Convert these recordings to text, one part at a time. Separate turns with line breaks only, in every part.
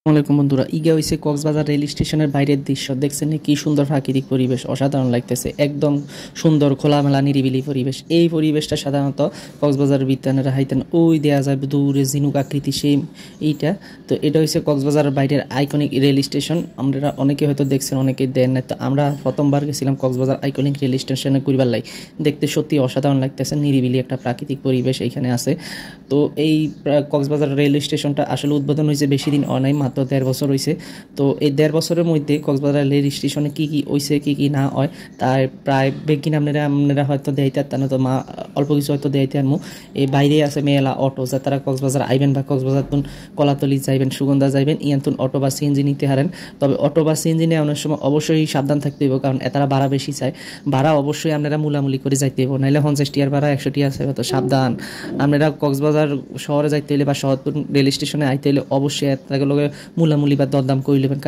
আসসালামাইকুম বন্ধুরা, ইগা হইছে কক্সবাজার রেল স্টেশনের বাইরের দৃশ্য। দেখছেন কি সুন্দর প্রাকৃতিক পরিবেশ, অসাধারণ লাগতেছে। একদম সুন্দর খোলামেলা নিরিবিলি পরিবেশ। এই পরিবেশটা সাধারণত কক্সবাজারের বিদ্যানেরা হাইতেন ওই দেয়া যায় দূরে ঝিনুক আকৃতি সেই এইটা। তো এটা হচ্ছে কক্সবাজারের বাইরের আইকনিক রেল স্টেশন। আমরা অনেকে হয়তো দেখছেন, অনেকে দেন না। তো আমরা প্রথমবার গেছিলাম কক্সবাজার আইকনিক রেল স্টেশনে ঘুরবার লাই। দেখতে সত্যি অসাধারণ লাগতেছে, নিরিবিলি একটা প্রাকৃতিক পরিবেশ এইখানে আছে। তো এই কক্সবাজার রেল স্টেশনটা আসলে উদ্বোধন হয়েছে বেশি দিন অনাই, মাত্র ১.৫ বছর হয়েছে। তো এই ১.৫ বছরের মধ্যে কক্সবাজার রেল স্টেশনে কী কী হয়েছে কী কী না হয় তার প্রায় বেগিন আপনারা হয়তো দেয়তে না, তো মা অল্প কিছু হয়তো দেয়তে আনমু। এই বাইরে আছে মেলা অটো, যা তারা কক্সবাজার আইবেন বা কক্সবাজার তুন কলাতলি যাইবেন, সুগন্ধা যাইবেন, ইয়ান্তুন অটো বা সিএনজি নিতে হারেন। তবে অটো বা সিএনজি নিয়ে অনেক সময় অবশ্যই সাবধান থাকতে হইব, কারণ তারা ভাড়া বেশি চায়। ভাড়া অবশ্যই আপনারা মুলামুলি করে যাইতে হইব, নাহলে ৫০ টিয়ার ভাড়া ১০০ টিয়া আছে। তো সাবধান, আপনারা কক্সবাজার শহরে যাইতে হইলে বা শহর রেল স্টেশনে আইতে হইলে অবশ্যই এতগুলোকে মুলামুলি বা দরদাম করে নেবেন।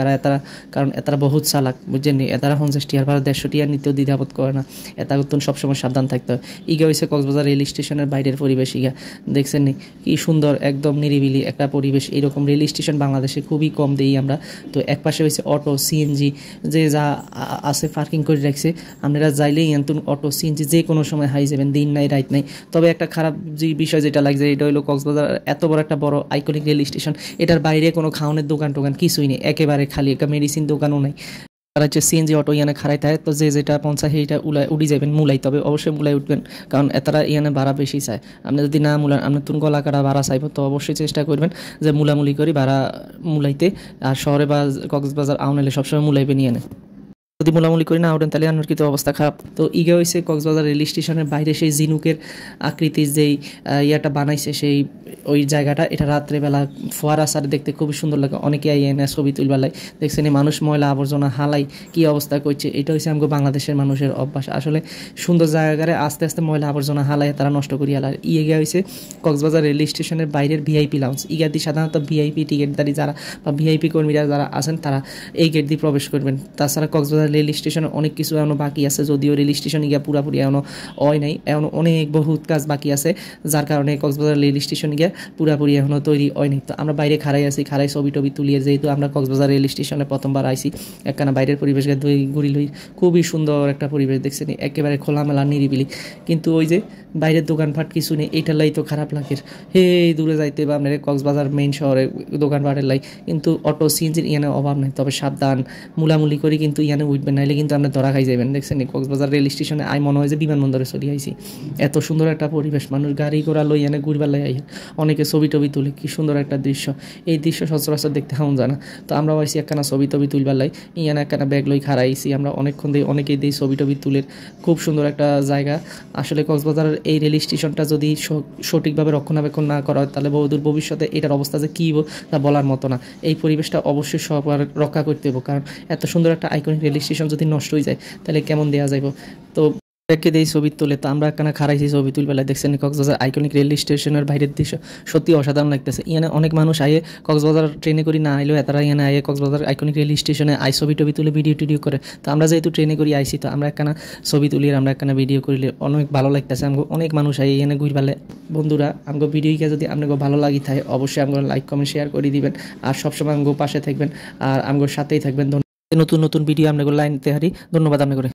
কারণ এতারা বহুত চালাক, বুঝছেন নি। এতারা ৫০ টিয়ার ভাড়া ১৫০ টিয়ার নিতেও দ্বিধাবোধ করে না। এটা কিন্তু সবসময় সাবধান থাকতে হয়। ইগা হয়েছে কক্সবাজার রেল স্টেশনের বাইরের পরিবেশ। ইগা দেখছেন নি কি সুন্দর, একদম নিরিবিলি একটা পরিবেশ। এইরকম রেল স্টেশন বাংলাদেশে খুবই কম দেই আমরা। তো এক পাশে হয়েছে অটো সিএনজি, যে যা আছে পার্কিং করে রাখছে। আপনারা যাইলেই এনতুন অটো সিএনজি যে কোনো সময় হাই যাবেন, দিন নাই রাত নাই। তবে একটা খারাপ যে বিষয় যেটা লাগছে, এটা হলো কক্সবাজার এত বড় একটা বড় আইকনিক রেল স্টেশন, এটার বাইরে কোনো খাওয়ানোর দোকান টোকান কিছুই নেই, একেবারে খালি। একটা মেডিসিন দোকানও নাই। আর হচ্ছে সিএনজি অটো ইয়ানে খাড়াই থাকে। তো যে যেটা পঞ্চাশ সেইটা উড়ি যাবেন মুলাই, তবে অবশ্যই মুলাই উঠবেন, কারণ এতারা ইয়ানে ভাড়া বেশি চায়। আপনি যদি না মুলান, আপনার তুন গলা কাটা ভাড়া চাইব, তো অবশ্যই চেষ্টা করবেন যে মুলামুলি করি ভাড়া মুলাইতে। আর শহরে বা কক্সবাজার আউনালে সবসময় মুলাইবে নিয়ে নেয়। যদি মোলামুলি করি না ওঠেন, তাহলে আমার কিন্তু অবস্থা খারাপ। তো ইগা হয়েছে কক্সবাজার রেল স্টেশনের বাইরে সেই ঝিনুকের আকৃতির যেই ইয়াটা বানাইছে, সেই ওই জায়গাটা, এটা রাত্রেবেলা ফোয়ারা সার দেখতে খুবই সুন্দর লাগে। অনেকে এনে ছবি তুলবার লাগে। দেখছেন মানুষ ময়লা আবর্জনা হালাই কি অবস্থা করছে। এটা হচ্ছে আমাকে বাংলাদেশের মানুষের অভ্যাস। আসলে সুন্দর জায়গায় আস্তে আস্তে ময়লা আবর্জনা হালাই তারা নষ্ট করি হালায়। ইগা হয়েছে কক্সবাজার রেল স্টেশনের বাইরের ভিআইপি লাউঞ্জ। ইগা দিয়ে সাধারণত ভিআইপি টিকিটদারি যারা বা ভিআইপি কর্মীরা যারা আছেন, তারা এই গেট দিয়ে প্রবেশ করবেন। তাছাড়া কক্সবাজার রেল স্টেশনে অনেক কিছু এখনো বাকি আছে, যদিও রেল স্টেশন গিয়া পুরাপুরি এখনো হয় নাই, এখনো অনেক বহুত কাজ বাকি আছে, যার কারণে কক্সবাজার রেল স্টেশন গিয়া পুরাপুরি এখনো তৈরি হয় নাই। তো আমরা বাইরে খাড়াই আছি, খাড়াই ছবি টবি তুলিয়ে, যেহেতু আমরা কক্সবাজার রেল স্টেশনে প্রথমবার আইছি, একখানা বাইরের পরিবেশ ঘুরি লই। খুবই সুন্দর একটা পরিবেশ, দেখছেন একেবারে খোলামেলা নিরিবিলি। কিন্তু ওই যে বাইরের দোকানপাট কিছু নেই, এইটার লাই তো খারাপ লাগে। হে দূরে যাইতে বা আপনার কক্সবাজার মেইন শহরে দোকানপাটের লাই, কিন্তু অটো সিএনজির ইয়ানে অভাব নেই। তবে সাবধান, মুলামুলি করি কিন্তু ইয়ানে উঠবেন, নাইলে কিন্তু আপনি ধরা খাই যাবেন। দেখছেন কক্সবাজার রেল স্টেশনে মনে হয় যে বিমানবন্দরে চলে আইছি। এত সুন্দর একটা পরিবেশ, মানুষ গাড়ি ঘোড়া লই এনে ঘুরবার লাই আই, অনেকে ছবি টবি তুলে। কি সুন্দর একটা দৃশ্য, এই দৃশ্য সচরাচর দেখতে হাউন জানা। তো আমরাও আইসি একখানা ছবি টবি তুলবার লাই, ইয়ানে একখানা ব্যাগ লই খাড়াইছি। আমরা অনেকক্ষণ দিয়ে অনেকেই দিই ছবি টবি তুলে। খুব সুন্দর একটা জায়গা। আসলে কক্সবাজারের এই রেল স্টেশনটা যদি সঠিকভাবে রক্ষণাবেক্ষণ না করা হয়, তাহলে বহুদূর ভবিষ্যতে এটার অবস্থা যে কী তা বলার মতো না। এই পরিবেশটা অবশ্যই সবার রক্ষা করতে হবে, কারণ এত সুন্দর একটা আইকনিক রেল স্টেশন যদি নষ্ট হয়ে যায়, তাহলে কেমন দেওয়া যাইব। তো ব্যাগকে দিয়ে ছবি তুলে, তো আমরা একখানা খারাইছি ছবি তুলবেলায়। দেখছেন কক্সবাজার আইকনিক রেল স্টেশনের বাইরের দৃশ্য সত্যি অসাধারণ লাগতেছে। ইয়ানে অনেক মানুষ আয়ে কক্সবাজার ট্রেনে করি না আইলেও এতারা ইয়ানে আয়ে কক্সবাজার আইকনিক রেল স্টেশনে আই ছবি টবি তুলে ভিডিও টিডিও করে। তো আমরা যেহেতু ট্রেনে করি আইসি, তো আমরা একখানা ছবি তুলি, আমরা একখানা ভিডিও করিলে অনেক ভালো লাগতেছে। আমাকে অনেক মানুষ আই এখানে ঘুরবালে। বন্ধুরা, আমাকে ভিডিওকে যদি আপনাকে ভালো লাগি থাকে, অবশ্যই আমাকে লাইক কমেন্ট শেয়ার করে দিবেন। আর সবসময় আমাকে পাশে থাকবেন আর আমাকে সাথেই থাকবেন। নতুন নতুন ভিডিও আপনাকে লাইন দিতে হারি। ধন্যবাদ আপনাকে।